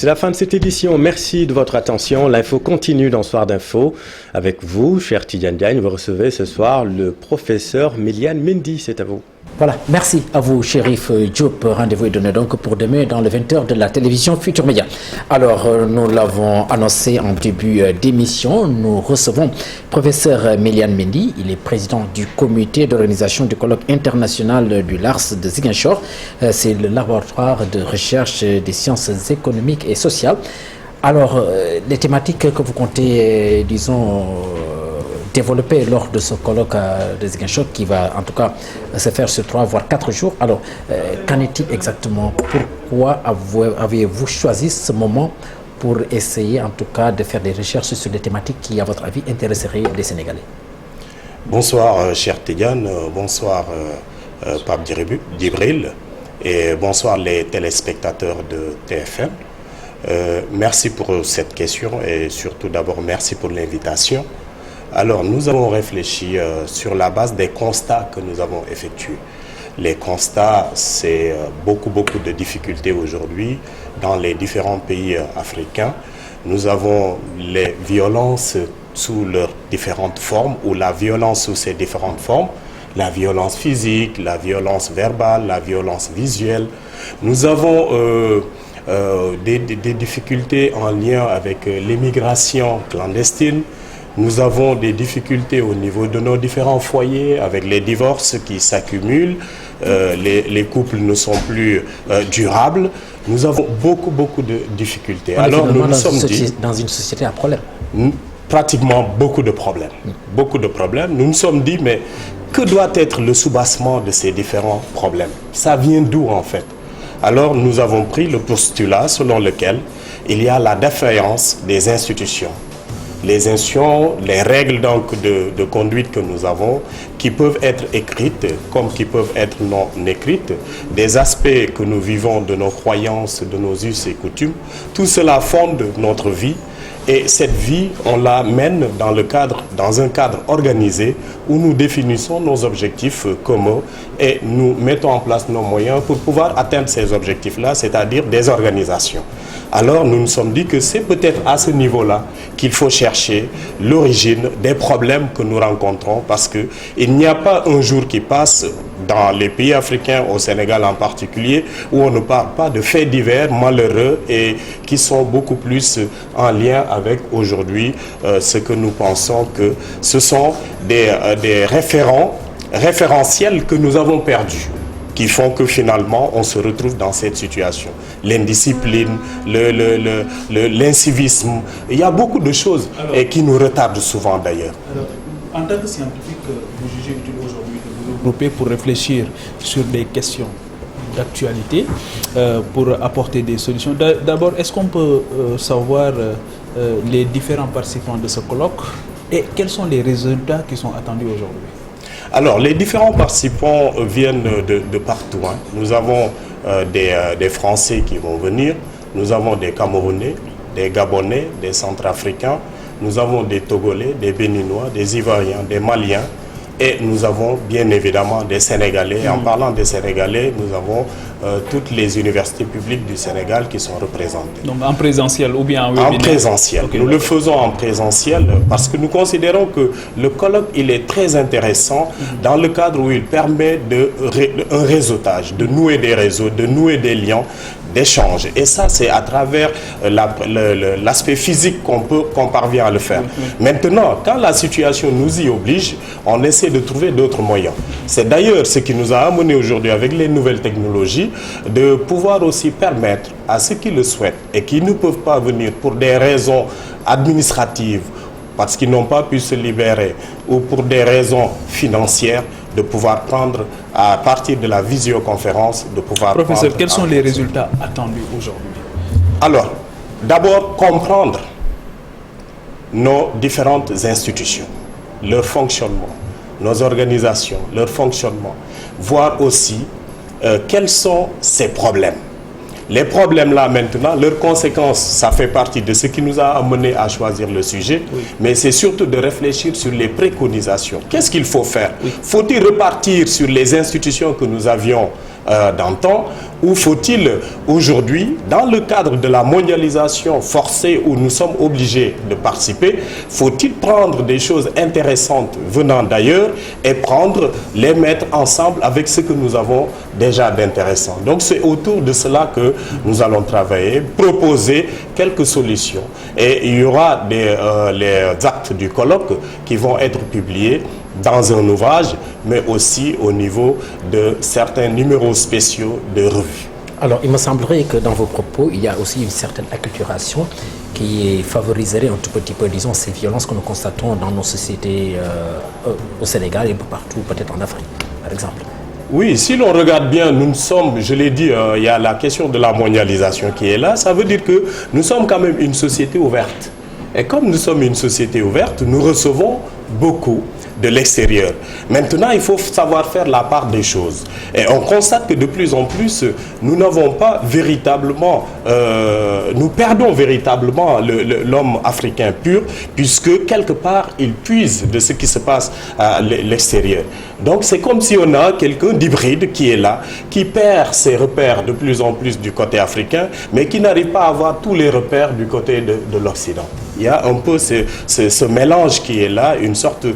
C'est la fin de cette édition. Merci de votre attention. L'info continue dans Soir d'Info. Avec vous, cher Tidiane Diagne, vous recevez ce soir le professeur Miliane Mendy. C'est à vous. Voilà, merci à vous, Chérif Diop. Rendez-vous est donné donc pour demain dans le 20h de la télévision Futur Média. Alors, nous l'avons annoncé en début d'émission, nous recevons professeur Miliane Mendy. Il est président du comité d'organisation du colloque international du LARS de Ziguinchor. C'est le laboratoire de recherche des sciences économiques et sociales. Alors, les thématiques que vous comptez, disons, développé lors de ce colloque de Ziguinchor qui va en tout cas se faire sur 3 voire 4 jours. Alors, qu'en est-il exactement? Pourquoi avez-vous choisi ce moment pour essayer en tout cas de faire des recherches sur des thématiques qui, à votre avis, intéresseraient les Sénégalais? Bonsoir, cher Tidiane, bonsoir, Pape Djibril, et bonsoir les téléspectateurs de TFM. Merci pour cette question et surtout d'abord merci pour l'invitation. Alors, nous avons réfléchi sur la base des constats que nous avons effectués. Les constats, c'est beaucoup de difficultés aujourd'hui dans les différents pays africains. Nous avons les violences sous leurs différentes formes, ou la violence sous ses différentes formes, la violence physique, la violence verbale, la violence visuelle. Nous avons des difficultés en lien avec l'immigration clandestine. Nous avons des difficultés au niveau de nos différents foyers avec les divorces qui s'accumulent, les couples ne sont plus durables. Nous avons beaucoup de difficultés. Alors nous nous sommes dit, dans une société à problème. Pratiquement beaucoup de problèmes. Beaucoup de problèmes. Nous nous sommes dit, mais que doit être le soubassement de ces différents problèmes? Ça vient d'où en fait? Alors nous avons pris le postulat selon lequel il y a la défaillance des institutions. Les institutions, les règles donc de conduite que nous avons, qui peuvent être écrites comme qui peuvent être non écrites, des aspects que nous vivons de nos croyances, de nos us et coutumes, tout cela fonde notre vie. Et cette vie, on la mène dans un cadre organisé où nous définissons nos objectifs communs et nous mettons en place nos moyens pour pouvoir atteindre ces objectifs-là, c'est-à-dire des organisations. Alors nous nous sommes dit que c'est peut-être à ce niveau-là qu'il faut chercher l'origine des problèmes que nous rencontrons, parce qu'il n'y a pas un jour qui passe dans les pays africains, au Sénégal en particulier, où on ne parle pas de faits divers malheureux et qui sont beaucoup plus en lien avec aujourd'hui ce que nous pensons que ce sont des référentiels que nous avons perdus, qui font que finalement on se retrouve dans cette situation. L'indiscipline, l'incivisme, il y a beaucoup de choses et qui nous retardent souvent d'ailleurs. En tant que scientifique, vous jugez utile aujourd'hui de vous regrouper pour réfléchir sur des questions d'actualité, pour apporter des solutions. D'abord, est-ce qu'on peut savoir les différents participants de ce colloque et quels sont les résultats qui sont attendus aujourd'hui? Alors, les différents participants viennent de partout. Nous avons des Français qui vont venir, nous avons des Camerounais, des Gabonais, des Centrafricains, nous avons des Togolais, des Béninois, des Ivoiriens, des Maliens, et nous avons bien évidemment des Sénégalais. En parlant des Sénégalais, nous avons toutes les universités publiques du Sénégal qui sont représentées. Donc en présentiel ou bien en webinaire? En présentiel. Okay. Nous le faisons en présentiel parce que nous considérons que le colloque, il est très intéressant dans le cadre où il permet un réseautage, de nouer des réseaux, de nouer des liens, d'échange. Et ça, c'est à travers l'aspect physique qu'on parvient à le faire. Maintenant, quand la situation nous y oblige, on essaie de trouver d'autres moyens. C'est d'ailleurs ce qui nous a amené aujourd'hui avec les nouvelles technologies de pouvoir aussi permettre à ceux qui le souhaitent et qui ne peuvent pas venir pour des raisons administratives, parce qu'ils n'ont pas pu se libérer, ou pour des raisons financières, de pouvoir prendre, à partir de la visioconférence, de pouvoir Professeur, quels sont les résultats attendus aujourd'hui? Alors, d'abord, comprendre nos différentes institutions, leur fonctionnement, nos organisations, leur fonctionnement, voir aussi quels sont ces problèmes. Les problèmes là maintenant, leurs conséquences, ça fait partie de ce qui nous a amené à choisir le sujet, mais c'est surtout de réfléchir sur les préconisations. Qu'est-ce qu'il faut faire? Faut-il repartir sur les institutions que nous avions d'antan, ou faut-il aujourd'hui, dans le cadre de la mondialisation forcée où nous sommes obligés de participer, faut-il prendre des choses intéressantes venant d'ailleurs et les mettre ensemble avec ce que nous avons déjà d'intéressant. Donc c'est autour de cela que nous allons travailler, proposer quelques solutions. Et il y aura les actes du colloque qui vont être publiés dans un ouvrage, mais aussi au niveau de certains numéros spéciaux de revues. Alors, il me semblerait que dans vos propos, il y a aussi une certaine acculturation qui favoriserait un tout petit peu, disons, ces violences que nous constatons dans nos sociétés au Sénégal et un peu partout, peut-être en Afrique, par exemple. Oui, si l'on regarde bien, nous sommes, je l'ai dit, il y a la question de la mondialisation qui est là. Ça veut dire que nous sommes quand même une société ouverte. Et comme nous sommes une société ouverte, nous recevons beaucoup de l'extérieur. Maintenant, il faut savoir faire la part des choses. Et on constate que de plus en plus, nous n'avons pas véritablement, nous perdons véritablement l'homme africain pur, puisque quelque part, il puise de ce qui se passe à l'extérieur. Donc, c'est comme si on a quelqu'un d'hybride qui est là, qui perd ses repères de plus en plus du côté africain, mais qui n'arrive pas à avoir tous les repères du côté de l'Occident. Il y a un peu ce mélange qui est là, une sorte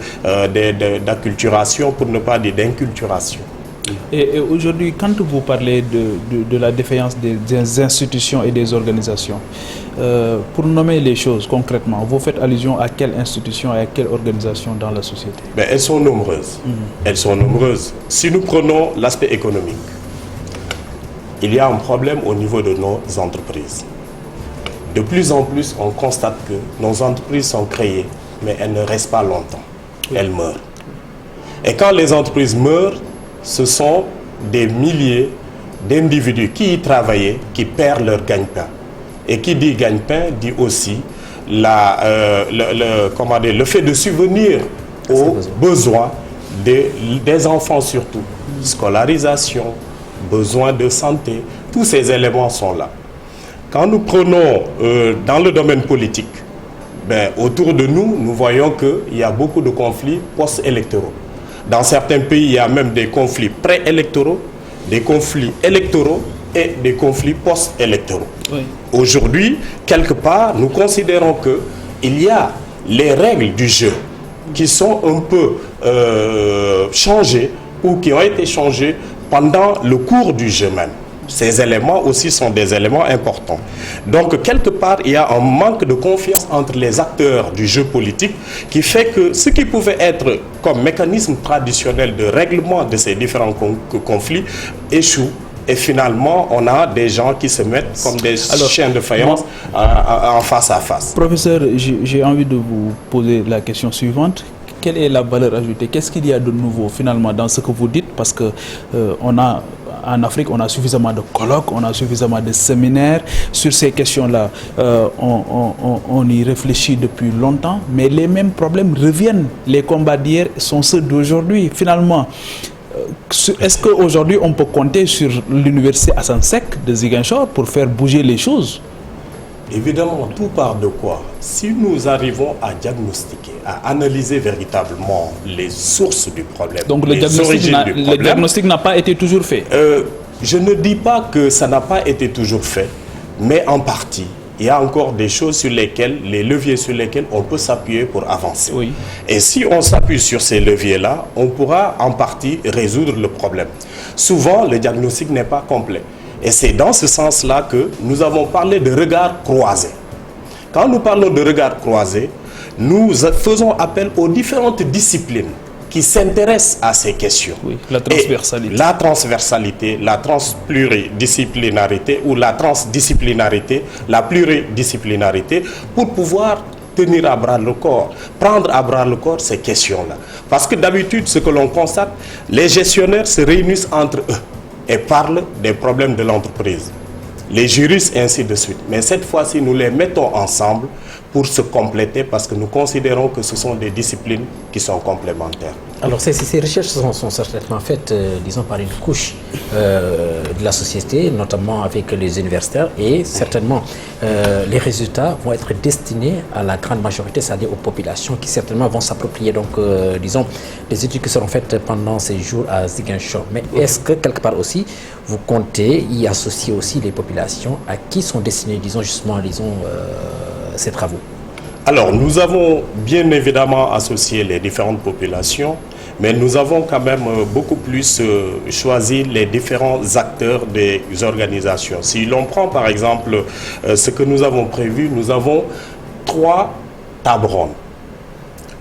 d'acculturation, pour ne pas dire d'inculturation. Et aujourd'hui, quand vous parlez de la défaillance des institutions et des organisations, pour nommer les choses concrètement, vous faites allusion à quelle institution et à quelle organisation dans la société? Ben, elles sont nombreuses. Elles sont nombreuses. Si nous prenons l'aspect économique, il y a un problème au niveau de nos entreprises. De plus en plus, on constate que nos entreprises sont créées, mais elles ne restent pas longtemps. Elles meurent. Et quand les entreprises meurent, ce sont des milliers d'individus qui y travaillaient, qui perdent leur gagne-pain. Et qui dit gagne-pain, dit aussi le fait de subvenir aux besoins des enfants surtout. Scolarisation, besoins de santé, tous ces éléments sont là. Quand nous prenons dans le domaine politique, autour de nous, nous voyons qu'il y a beaucoup de conflits post-électoraux. Dans certains pays, il y a même des conflits pré-électoraux, des conflits électoraux et des conflits post-électoraux. Oui. Aujourd'hui, quelque part, nous considérons qu'il y a les règles du jeu qui sont un peu changées ou qui ont été changées pendant le cours du jeu même. Ces éléments aussi sont des éléments importants. Donc, quelque part, il y a un manque de confiance entre les acteurs du jeu politique qui fait que ce qui pouvait être comme mécanisme traditionnel de règlement de ces différents conflits échoue. Et finalement, on a des gens qui se mettent comme des chiens de faïence en face à face. Professeur, j'ai envie de vous poser la question suivante. Quelle est la valeur ajoutée? Qu'est-ce qu'il y a de nouveau finalement dans ce que vous dites? Parce que en Afrique, on a suffisamment de colloques, on a suffisamment de séminaires sur ces questions-là. On y réfléchit depuis longtemps, mais les mêmes problèmes reviennent. Les combats d'hier sont ceux d'aujourd'hui. Finalement, est-ce qu'aujourd'hui, on peut compter sur l'université Assane Seck de Ziguinchor pour faire bouger les choses? Évidemment, tout part de quoi? Si nous arrivons à diagnostiquer, à analyser véritablement les sources du problème, donc le diagnostic n'a pas été toujours fait? Je ne dis pas que ça n'a pas été toujours fait, mais en partie. Il y a encore des choses les leviers sur lesquels on peut s'appuyer pour avancer. Oui. Et si on s'appuie sur ces leviers-là, on pourra en partie résoudre le problème. Souvent, le diagnostic n'est pas complet. Et c'est dans ce sens-là que nous avons parlé de regard croisé. Quand nous parlons de regard croisé, nous faisons appel aux différentes disciplines qui s'intéressent à ces questions. Oui, la transversalité. Et la transversalité, la transpluridisciplinarité ou la transdisciplinarité, la pluridisciplinarité, pour pouvoir tenir à bras le corps, prendre à bras le corps ces questions-là. Parce que d'habitude, ce que l'on constate, les gestionnaires se réunissent entre eux et parlent des problèmes de l'entreprise. Les juristes, ainsi de suite. Mais cette fois-ci, nous les mettons ensemble pour se compléter parce que nous considérons que ce sont des disciplines qui sont complémentaires. Alors ces recherches sont certainement faites, disons, par une couche de la société, notamment avec les universitaires, et certainement les résultats vont être destinés à la grande majorité, c'est-à-dire aux populations qui certainement vont s'approprier, donc, disons, les études qui seront faites pendant ces jours à Ziguinchor. Mais est-ce que quelque part aussi, vous comptez y associer aussi les populations à qui sont destinés, disons, justement, ces travaux? Alors, nous avons bien évidemment associé les différentes populations, mais nous avons quand même beaucoup plus choisi les différents acteurs des organisations. Si l'on prend par exemple ce que nous avons prévu, nous avons 3 tables rondes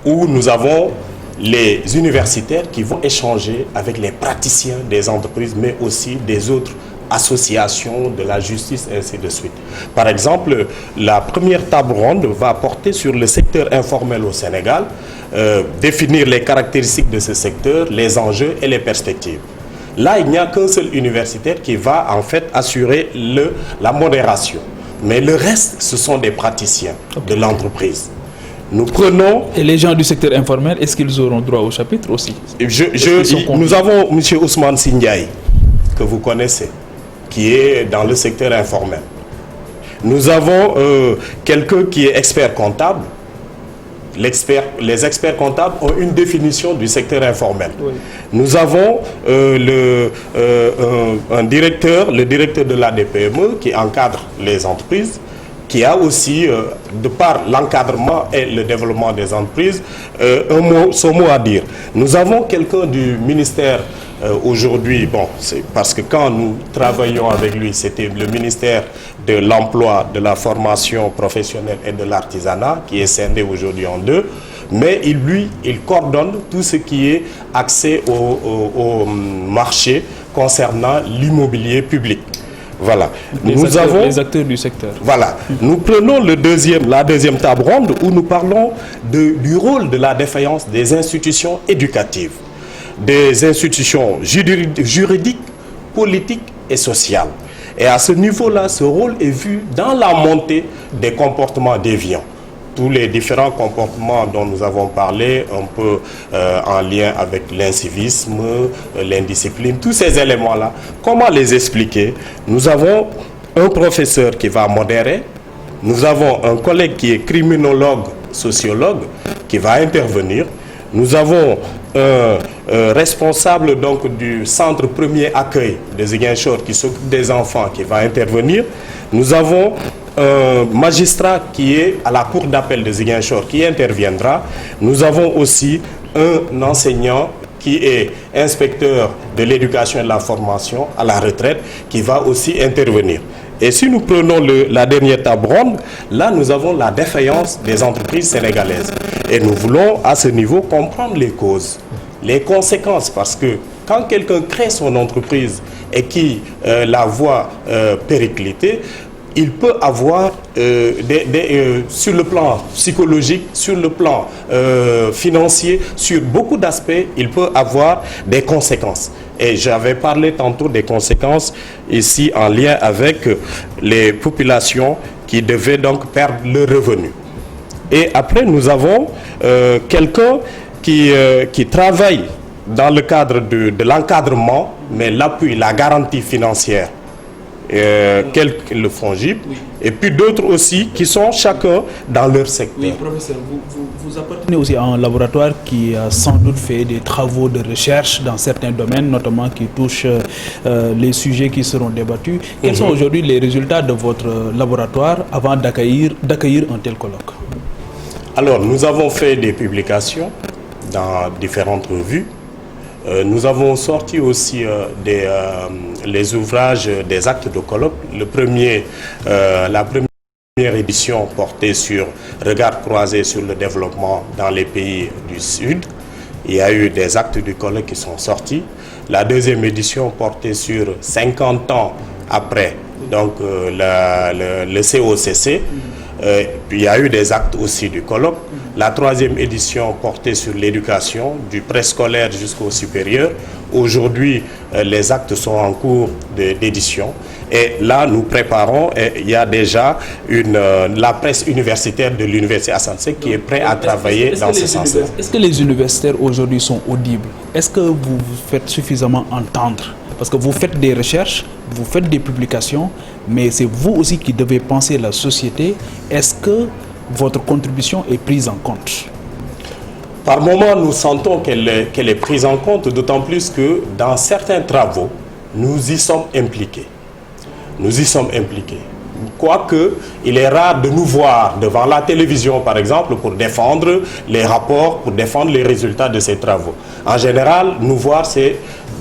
où nous avons les universitaires qui vont échanger avec les praticiens des entreprises, mais aussi des autres associations de la justice, et ainsi de suite. Par exemple, la première table ronde va porter sur le secteur informel au Sénégal, définir les caractéristiques de ce secteur, les enjeux et les perspectives. Là, il n'y a qu'un seul universitaire qui va en fait assurer la modération. Mais le reste, ce sont des praticiens de l'entreprise. Nous prenons... Et les gens du secteur informel, est-ce qu'ils auront droit au chapitre aussi? Nous avons M. Ousmane Sindiaï, que vous connaissez, qui est dans le secteur informel. Nous avons quelqu'un qui est expert comptable. Les experts comptables ont une définition du secteur informel. Oui. Nous avons un directeur, le directeur de l'ADPME qui encadre les entreprises, qui a aussi, de par l'encadrement et le développement des entreprises, son mot à dire. Nous avons quelqu'un du ministère aujourd'hui, bon, c'est parce que quand nous travaillons avec lui, c'était le ministère de l'Emploi, de la formation professionnelle et de l'artisanat, qui est scindé aujourd'hui en 2, mais il coordonne tout ce qui est accès au marché concernant l'immobilier public. Voilà. Les acteurs du secteur. Voilà. Nous prenons la deuxième table ronde où nous parlons du rôle de la défaillance des institutions éducatives, des institutions juridiques, politiques et sociales. Et à ce niveau-là, ce rôle est vu dans la montée des comportements déviants. Tous les différents comportements dont nous avons parlé, un peu en lien avec l'incivisme, l'indiscipline, tous ces éléments-là, comment les expliquer? Nous avons un professeur qui va modérer, nous avons un collègue qui est criminologue, sociologue, qui va intervenir, nous avons un responsable donc, du centre premier accueil de Ziguinchor qui s'occupe des enfants qui va intervenir, nous avons un magistrat qui est à la cour d'appel de Ziguinchor qui interviendra. Nous avons aussi un enseignant qui est inspecteur de l'éducation et de la formation à la retraite qui va aussi intervenir. Et si nous prenons la dernière table ronde, là nous avons la défaillance des entreprises sénégalaises. Et nous voulons à ce niveau comprendre les causes, les conséquences, parce que quand quelqu'un crée son entreprise et qui la voit péricliter, il peut avoir, sur le plan psychologique, sur le plan financier, sur beaucoup d'aspects, il peut avoir des conséquences. Et j'avais parlé tantôt des conséquences ici en lien avec les populations qui devaient donc perdre leur revenu. Et après, nous avons quelqu'un qui travaille dans le cadre de l'encadrement, mais l'appui, la garantie financière. Le FONGIP, oui. Et puis d'autres aussi qui sont chacun dans leur secteur. Oui, professeur, vous appartenez aussi à un laboratoire qui a sans doute fait des travaux de recherche dans certains domaines, notamment qui touchent les sujets qui seront débattus. Quels sont aujourd'hui les résultats de votre laboratoire avant d'accueillir un tel colloque? Alors, nous avons fait des publications dans différentes revues. Nous avons sorti aussi les ouvrages des actes de colloque. La première édition portait sur regard croisé sur le développement dans les pays du Sud. Il y a eu des actes du colloque qui sont sortis. La deuxième édition portait sur 50 ans après, donc le COCC. Puis il y a eu des actes aussi du colloque. La 3e édition portait sur l'éducation, du préscolaire jusqu'au supérieur. Aujourd'hui, les actes sont en cours d'édition. Et là, nous préparons, et il y a déjà la presse universitaire de l'Université Assane Seck qui est prêt à travailler dans ce sens-là. Est-ce que les universitaires aujourd'hui sont audibles? Est-ce que vous vous faites suffisamment entendre? Parce que vous faites des recherches, vous faites des publications, mais c'est vous aussi qui devez penser la société. Est-ce que votre contribution est prise en compte? Par moments, nous sentons qu'elle est prise en compte, d'autant plus que dans certains travaux, nous y sommes impliqués. Nous y sommes impliqués. Quoique, il est rare de nous voir devant la télévision, par exemple, pour défendre les rapports, pour défendre les résultats de ces travaux. En général, nous voir, c'est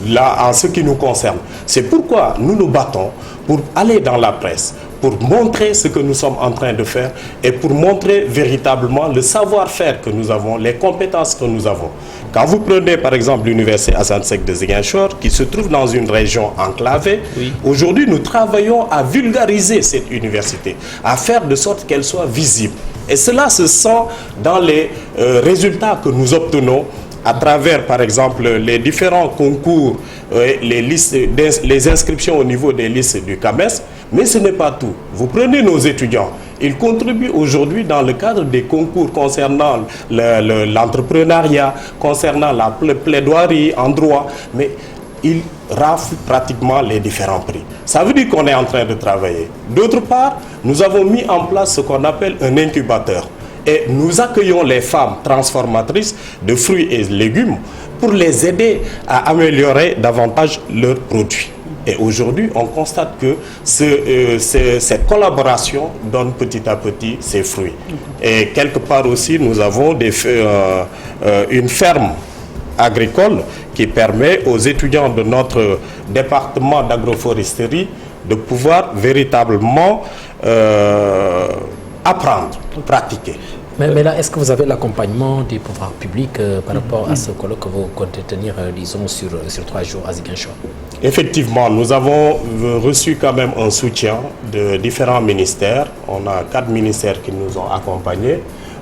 là en ce qui nous concerne. C'est pourquoi nous nous battons pour aller dans la presse, pour montrer ce que nous sommes en train de faire et pour montrer véritablement le savoir-faire que nous avons, les compétences que nous avons. Quand vous prenez par exemple l'Université Assane Seck de Ziguinchor, qui se trouve dans une région enclavée, oui. Aujourd'hui nous travaillons à vulgariser cette université, à faire de sorte qu'elle soit visible. Et cela se sent dans les résultats que nous obtenons à travers, par exemple, les différents concours, les inscriptions au niveau des listes du CAMES. Mais ce n'est pas tout. Vous prenez nos étudiants, ils contribuent aujourd'hui dans le cadre des concours concernant l'entrepreneuriat, concernant la plaidoirie en droit, mais ils raflent pratiquement les différents prix. Ça veut dire qu'on est en train de travailler. D'autre part, nous avons mis en place ce qu'on appelle un incubateur. Et nous accueillons les femmes transformatrices de fruits et légumes pour les aider à améliorer davantage leurs produits. Et aujourd'hui, on constate que cette collaboration donne petit à petit ses fruits. Et quelque part aussi, nous avons une ferme agricole qui permet aux étudiants de notre département d'agroforesterie de pouvoir véritablement apprendre, pratiquer. Mais là, est-ce que vous avez l'accompagnement du pouvoir public par rapport à ce colloque que vous comptez tenir, disons, sur 3 jours à Ziguinchor? Effectivement, nous avons reçu quand même un soutien de différents ministères. On a 4 ministères qui nous ont accompagnés.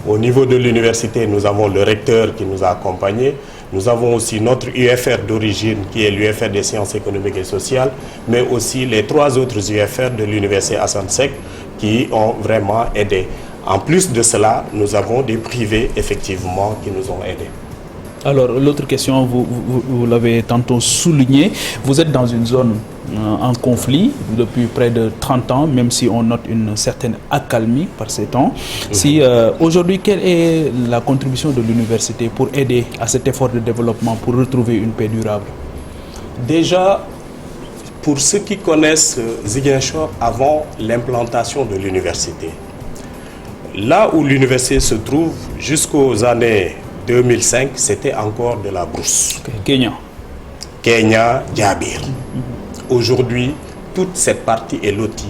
Au niveau de l'université, nous avons le recteur qui nous a accompagnés. Nous avons aussi notre UFR d'origine, qui est l'UFR des sciences économiques et sociales, mais aussi les 3 autres UFR de l'Université Assane Seck qui ont vraiment aidé. En plus de cela, nous avons des privés, effectivement, qui nous ont aidés. Alors, l'autre question, vous l'avez tantôt souligné, vous êtes dans une zone en conflit depuis près de 30 ans, même si on note une certaine accalmie par ces temps. Aujourd'hui, quelle est la contribution de l'université pour aider à cet effort de développement, pour retrouver une paix durable? Déjà, pour ceux qui connaissent Ziguinchor avant l'implantation de l'université, là où l'université se trouve jusqu'aux années 2005, c'était encore de la brousse. Kenya, Djabir. Aujourd'hui, toute cette partie est lotie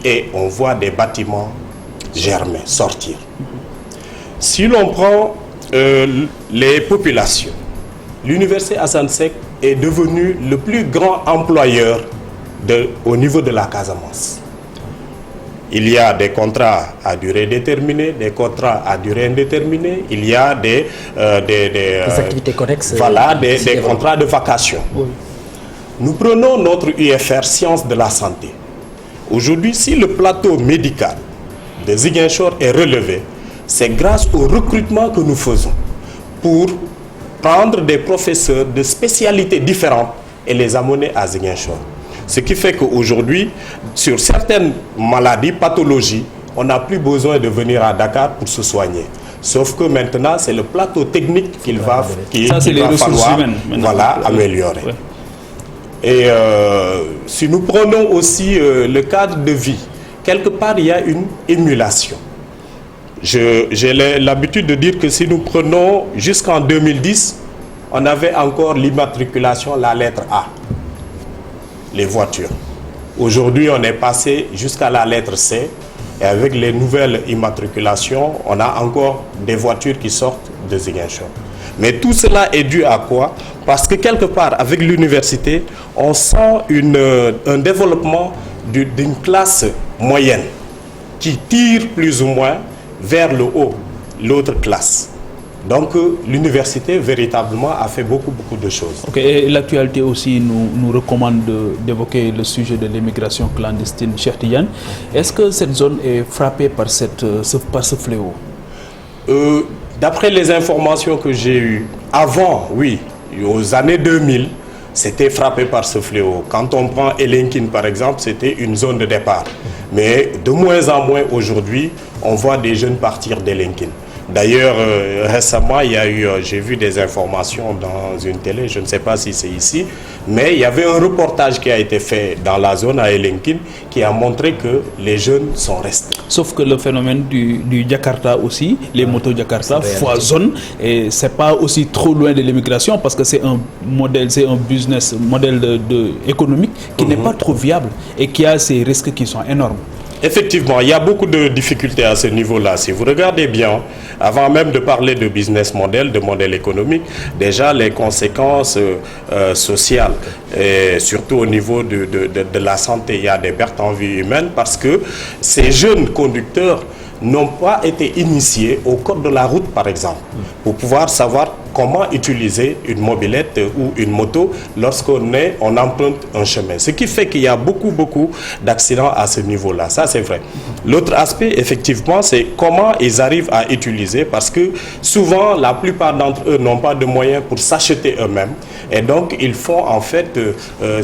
et on voit des bâtiments germer, sortir. Si l'on prend les populations, l'université Assane Seck est devenu le plus grand employeur au niveau de la Casamance. Il y a des contrats à durée déterminée, des contrats à durée indéterminée, il y a des activités connexes. Voilà, des contrats de vacation. Oui. Nous prenons notre UFR Sciences de la Santé. Aujourd'hui, si le plateau médical de Ziguinchor est relevé, c'est grâce au recrutement que nous faisons pour prendre des professeurs de spécialités différentes et les amener à Ziguinchor. Ce qui fait qu'aujourd'hui, sur certaines maladies, pathologies, on n'a plus besoin de venir à Dakar pour se soigner. Sauf que maintenant, c'est le plateau technique qu'il va falloir améliorer. Ouais. Et si nous prenons aussi le cadre de vie, quelque part, il y a une émulation. J'ai l'habitude de dire que si nous prenons jusqu'en 2010, on avait encore l'immatriculation, la lettre A. Les voitures. Aujourd'hui, on est passé jusqu'à la lettre C et avec les nouvelles immatriculations, on a encore des voitures qui sortent de Ziguinchor. Mais tout cela est dû à quoi? Parce que quelque part, avec l'université, on sent un développement d'une classe moyenne qui tire plus ou moins vers le haut, l'autre classe. Donc l'université véritablement a fait beaucoup de choses. Ok, et l'actualité aussi nous recommande d'évoquer le sujet de l'immigration clandestine, Cheikh Tidiane. Est-ce que cette zone est frappée par ce fléau? D'après les informations que j'ai eues, avant, oui, aux années 2000, c'était frappé par ce fléau. Quand on prend Elenkin, par exemple, c'était une zone de départ. Mais de moins en moins aujourd'hui, on voit des jeunes partir d'Elenkin. D'ailleurs, récemment, j'ai vu des informations dans une télé, je ne sais pas si c'est ici, mais il y avait un reportage qui a été fait dans la zone à Elenkin qui a montré que les jeunes sont restés. Sauf que le phénomène du Jakarta aussi, les motos Jakarta foisonnent et c'est pas aussi trop loin de l'immigration parce que c'est un business modèle économique qui n'est pas trop viable et qui a ces risques qui sont énormes. Effectivement, il y a beaucoup de difficultés à ce niveau-là. Si vous regardez bien, avant même de parler de business model, de modèle économique, déjà les conséquences sociales, et surtout au niveau de la santé, il y a des pertes en vie humaine parce que ces jeunes conducteurs n'ont pas été initiés au code de la route, par exemple, pour pouvoir savoir comment utiliser une mobilette ou une moto lorsqu'on emprunte un chemin. Ce qui fait qu'il y a beaucoup d'accidents à ce niveau-là. Ça, c'est vrai. L'autre aspect, effectivement, c'est comment ils arrivent à utiliser parce que souvent, la plupart d'entre eux n'ont pas de moyens pour s'acheter eux-mêmes. Et donc, ils font en fait,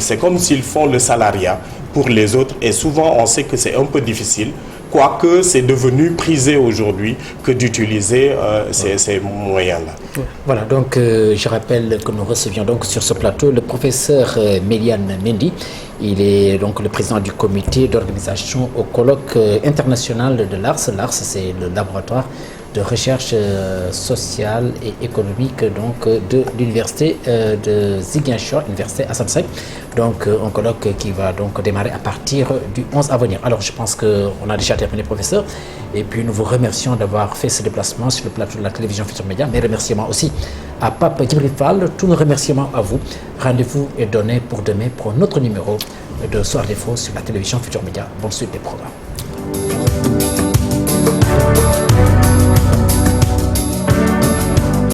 c'est comme s'ils font le salariat pour les autres. Et souvent, on sait que c'est un peu difficile. Quoique c'est devenu prisé aujourd'hui que d'utiliser ces moyens-là. Voilà, donc je rappelle que nous recevions donc sur ce plateau le professeur Mélian Mendy. Il est donc le président du comité d'organisation au colloque international de l'ARS. L'ARS, c'est le laboratoire de recherche sociale et économique donc, de l'université de Ziguinchor, université Assam Seck. Donc un colloque qui va donc démarrer à partir du 11 à venir. Alors je pense qu'on a déjà terminé, professeur, et puis nous vous remercions d'avoir fait ce déplacement sur le plateau de la télévision Futur Média. Mes remerciements aussi à Pape Djibril Fall, tous nos remerciements à vous. Rendez-vous est donné pour demain pour notre numéro de Soir d'Info sur la télévision Futur Média. Bonne suite des programmes.